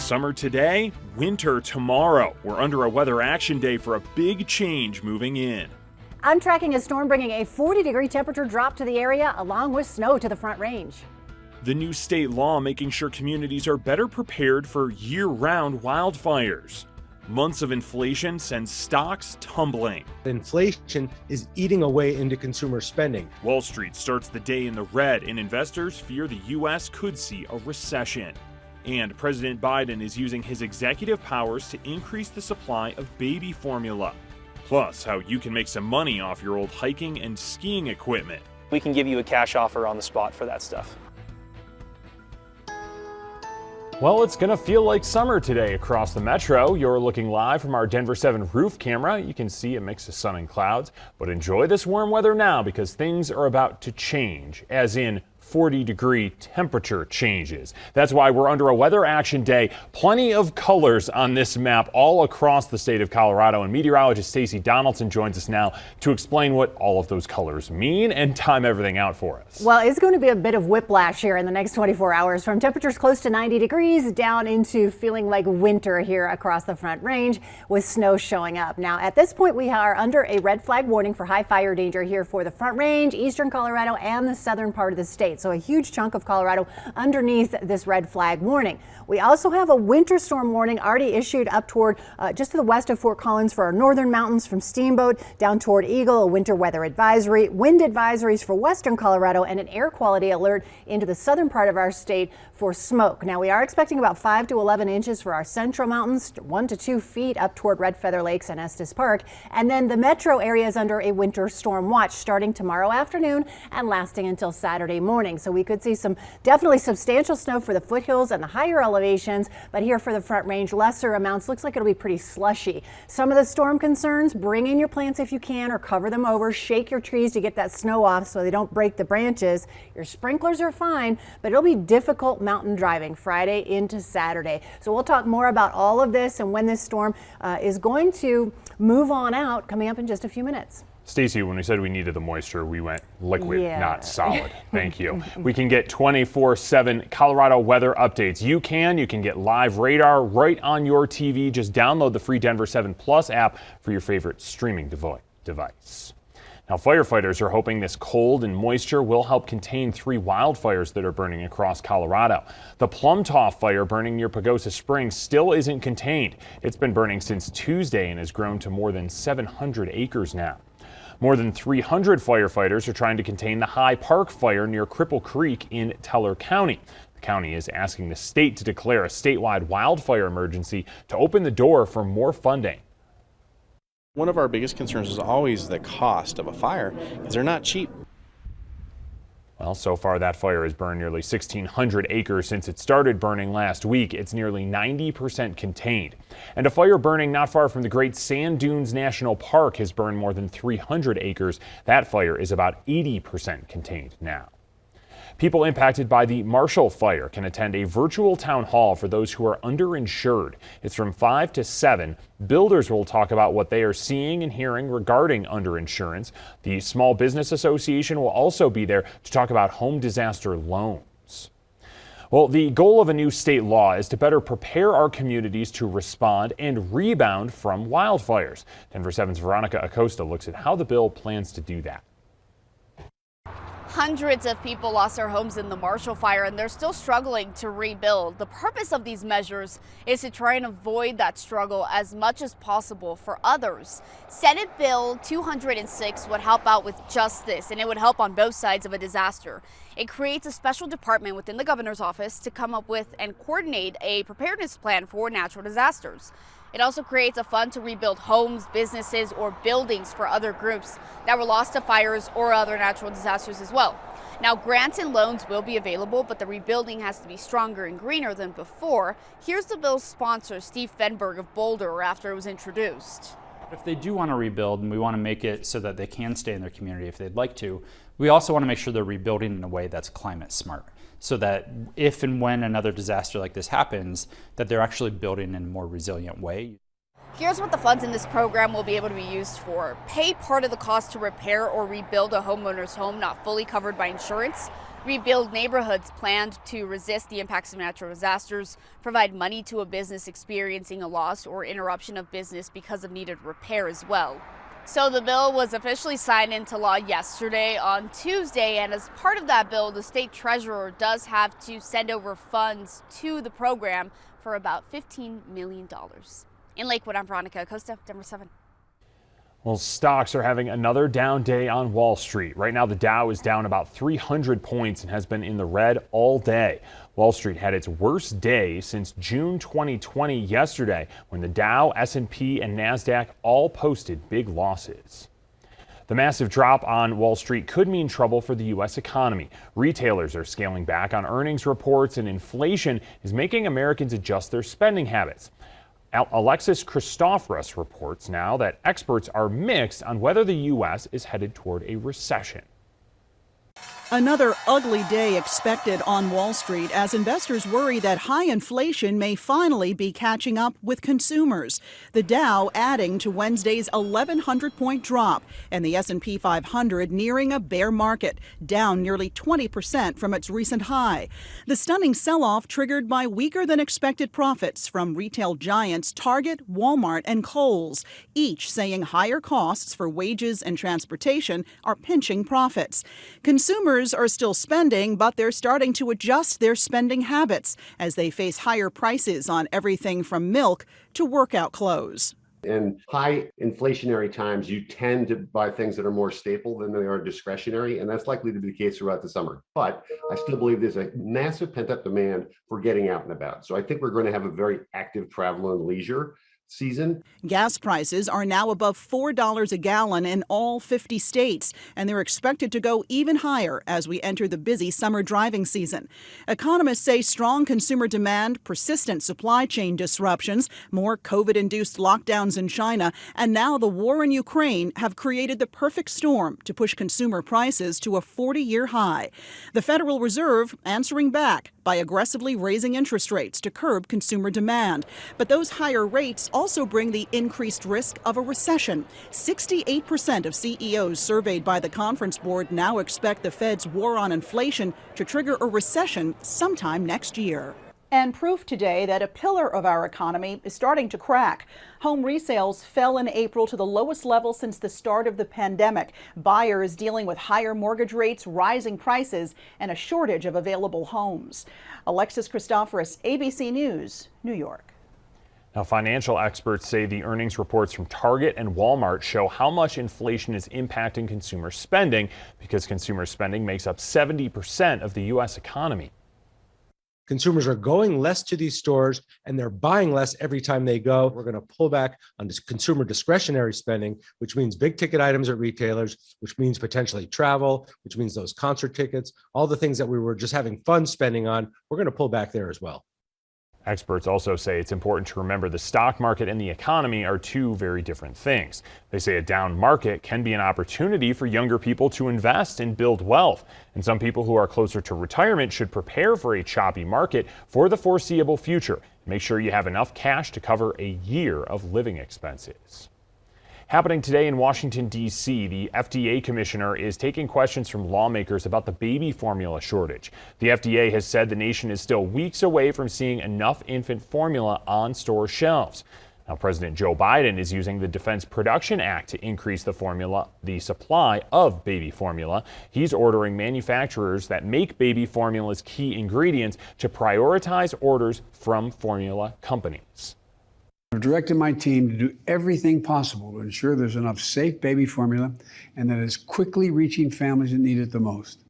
Summer today, winter tomorrow. We're under a weather action day for a big change moving in. I'm tracking a storm bringing a 40-degree temperature drop to the area, along with snow to the Front Range. The new state law making sure communities are better prepared for year-round wildfires. Months of inflation sends stocks tumbling. Inflation is eating away into consumer spending. Wall Street starts the day in the red, and investors fear the U.S. could see a recession. And President Biden is using his executive powers to increase the supply of baby formula. Plus, how you can make some money off your old hiking and skiing equipment. We can give you a cash offer on the spot for that stuff. Well, it's going to feel like summer today across the metro. You're looking live from our Denver 7 roof camera. You can see a mix of sun and clouds, but enjoy this warm weather now because things are about to change, as in 40-degree temperature changes. That's why we're under a weather action day. Plenty of colors on this map all across the state of Colorado, and meteorologist Stacey Donaldson joins us now to explain what all of those colors mean and time everything out for us. Well, it's going to be a bit of whiplash here in the next 24 hours, from temperatures close to 90 degrees down into feeling like winter here across the Front Range, with snow showing up. Now, at this point, we are under a red flag warning for high fire danger here for the Front Range, eastern Colorado, and the southern part of the state. So a huge chunk of Colorado underneath this red flag warning. We also have a winter storm warning already issued up toward just to the west of Fort Collins for our northern mountains, from Steamboat down toward Eagle, a winter weather advisory, wind advisories for western Colorado, and an air quality alert into the southern part of our state for smoke. Now, we are expecting about 5 to 11 inches for our central mountains, 1 to 2 feet up toward Red Feather Lakes and Estes Park. And then the metro area is under a winter storm watch starting tomorrow afternoon and lasting until Saturday morning. So we could see some definitely substantial snow for the foothills and the higher elevations, but here for the Front Range, lesser amounts. Looks like it'll be pretty slushy. Some of the storm concerns: bring in your plants if you can, or cover them over. Shake your trees to get that snow off so they don't break the branches. Your sprinklers are fine, but it'll be difficult mountain driving Friday into Saturday. So we'll talk more about all of this and when this storm is going to move on out, coming up in just a few minutes. Stacey, when we said we needed the moisture, we went liquid, Yeah. not solid. Thank you. We can get 24/7 Colorado weather updates. You can get live radar right on your TV. Just download the free Denver 7 Plus app for your favorite streaming device. Now, firefighters are hoping this cold and moisture will help contain 3 wildfires that are burning across Colorado. The Plumtoff fire burning near Pagosa Springs still isn't contained. It's been burning since Tuesday and has grown to more than 700 acres now. More than 300 firefighters are trying to contain the High Park fire near Cripple Creek in Teller County. The county is asking the state to declare a statewide wildfire emergency to open the door for more funding. One of our biggest concerns is always the cost of a fire, because they're not cheap. Well, so far that fire has burned nearly 1,600 acres since it started burning last week. It's nearly 90% contained. And a fire burning not far from the Great Sand Dunes National Park has burned more than 300 acres. That fire is about 80% contained now. People impacted by the Marshall Fire can attend a virtual town hall for those who are underinsured. It's from 5 to 7. Builders will talk about what they are seeing and hearing regarding underinsurance. The Small Business Association will also be there to talk about home disaster loans. Well, the goal of a new state law is to better prepare our communities to respond and rebound from wildfires. Denver 7's Veronica ACOSTA looks at how the bill plans to do that. Hundreds of people lost their homes in the Marshall Fire, and they're still struggling to rebuild. The purpose of these measures is to try and avoid that struggle as much as possible for others. Senate Bill 206 would help out with just this, and it would help on both sides of a disaster. It creates a special department within the governor's office to come up with and coordinate a preparedness plan for natural disasters. It also creates a fund to rebuild homes, businesses, or buildings for other groups that were lost to fires or other natural disasters as well. Now, grants and loans will be available, but the rebuilding has to be stronger and greener than before. Here's the bill's sponsor, Steve Fenberg of Boulder, after it was introduced. If they do want to rebuild, and we want to make it so that they can stay in their community if they'd like to, we also want to make sure they're rebuilding in a way that's climate smart, so that if and when another disaster like this happens, that they're actually building in a more resilient way. Here's what the funds in this program will be able to be used for. Pay part of the cost to repair or rebuild a homeowner's home not fully covered by insurance. rebuild neighborhoods planned to resist the impacts of natural disasters, provide money to a business experiencing a loss or interruption of business because of needed repair as well. So the bill was officially signed into law yesterday on Tuesday, and as part of that bill, the state treasurer does have to send over funds to the program for about $15 million. In Lakewood, I'm Veronica, ACOSTA, Denver 7. Well, stocks are having another down day on Wall Street. Right now, the Dow is down about 300 points and has been in the red all day. Wall Street had its worst day since June 2020 yesterday, when the Dow, S&P, and NASDAQ all posted big losses. The massive drop on Wall Street could mean trouble for the U.S. economy. Retailers are scaling back on earnings reports, and inflation is making Americans adjust their spending habits. Alexis Christoforous reports now that experts are mixed on whether the U.S. is headed toward a recession. Another ugly day expected on Wall Street as investors worry that high inflation may finally be catching up with consumers. The Dow adding to Wednesday's 1,100-point drop and the S&P 500 nearing a bear market, down nearly 20% from its recent high. The stunning sell-off triggered by weaker than expected profits from retail giants Target, Walmart, and Kohl's, each saying higher costs for wages and transportation are pinching profits. Consumers are still spending, but they're starting to adjust their spending habits as they face higher prices on everything from milk to workout clothes. In high inflationary times, you tend to buy things that are more staple than they are discretionary, and that's likely to be the case throughout the summer. But I still believe there's a massive pent-up demand for getting out and about. So I think we're going to have a very active travel and leisure season. Gas prices are now above $4 a gallon in all 50 states, and they're expected to go even higher as we enter the busy summer driving season. Economists say strong consumer demand, persistent supply chain disruptions, more COVID-induced lockdowns in China, and now the war in Ukraine have created the perfect storm to push consumer prices to a 40-year high. The Federal Reserve answering back by aggressively raising interest rates to curb consumer demand. But those higher rates also bring the increased risk of a recession. 68% of CEOs surveyed by the Conference Board now expect the Fed's war on inflation to trigger a recession sometime next year. And proof today that a pillar of our economy is starting to crack. Home resales fell in April to the lowest level since the start of the pandemic. Buyers dealing with higher mortgage rates, rising prices, and a shortage of available homes. Alexis Christoforous, ABC News, New York. Now, financial experts say the earnings reports from Target and Walmart show how much inflation is impacting consumer spending, because consumer spending makes up 70% of the U.S. economy. Consumers are going less to these stores and they're buying less every time they go. We're going to pull back on this consumer discretionary spending, which means big ticket items at retailers, which means potentially travel, which means those concert tickets, all the things that we were just having fun spending on. We're going to pull back there as well. Experts also say it's important to remember the stock market and the economy are two very different things. They say a down market can be an opportunity for younger people to invest and build wealth. And some people who are closer to retirement should prepare for a choppy market for the foreseeable future. Make sure you have enough cash to cover a year of living expenses. Happening today in Washington, D.C., the FDA commissioner is taking questions from lawmakers about the baby formula shortage. The FDA has said the nation is still weeks away from seeing enough infant formula on store shelves. Now, President Joe Biden is using the Defense Production Act to increase the supply of baby formula. He's ordering manufacturers that make baby formula's key ingredients to prioritize orders from formula companies. I've directed my team to do everything possible to ensure there's enough safe baby formula and that it's quickly reaching families that need it the most.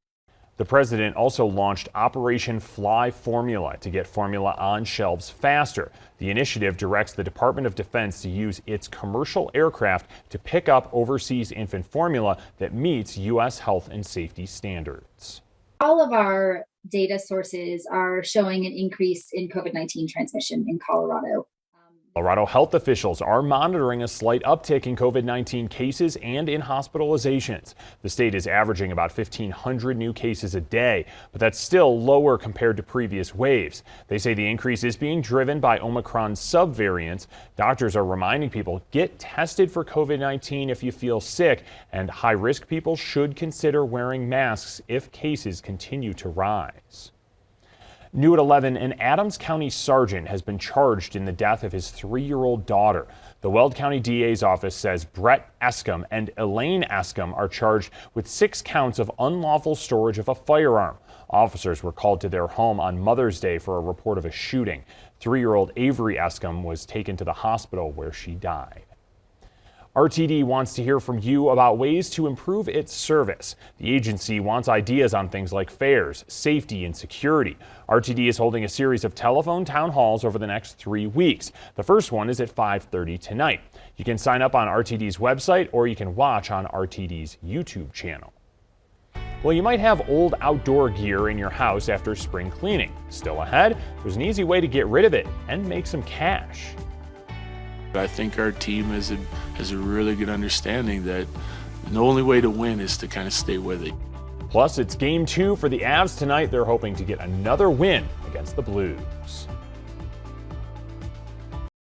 The president also launched Operation Fly Formula to get formula on shelves faster. The initiative directs the Department of Defense to use its commercial aircraft to pick up overseas infant formula that meets U.S. health and safety standards. All of our data sources are showing an increase in COVID-19 transmission in Colorado. Colorado health officials are monitoring a slight uptick in COVID-19 cases and in hospitalizations. The state is averaging about 1,500 new cases a day, but that's still lower compared to previous waves. They say the increase is being driven by Omicron subvariants. Doctors are reminding people, get tested for COVID-19 if you feel sick, and high-risk people should consider wearing masks if cases continue to rise. New at 11, an Adams County sergeant has been charged in the death of his 3-year-old daughter. The Weld County DA's office says Brett Escom and Elaine Escom are charged with 6 counts of unlawful storage of a firearm. Officers were called to their home on Mother's Day for a report of a shooting. 3-year-old Avery Escom was taken to the hospital where she died. RTD wants to hear from you about ways to improve its service. The agency wants ideas on things like fares, safety, and security. RTD is holding a series of telephone town halls over the next 3 weeks. The first one is at 5:30 tonight. You can sign up on RTD's website or you can watch on RTD's YouTube channel. Well, you might have old outdoor gear in your house after spring cleaning. Still ahead, there's an easy way to get rid of it and make some cash. I think our team has a really good understanding that the only way to win is to kind of stay with it. Plus, it's game 2 for the Avs tonight. They're hoping to get another win against the Blues.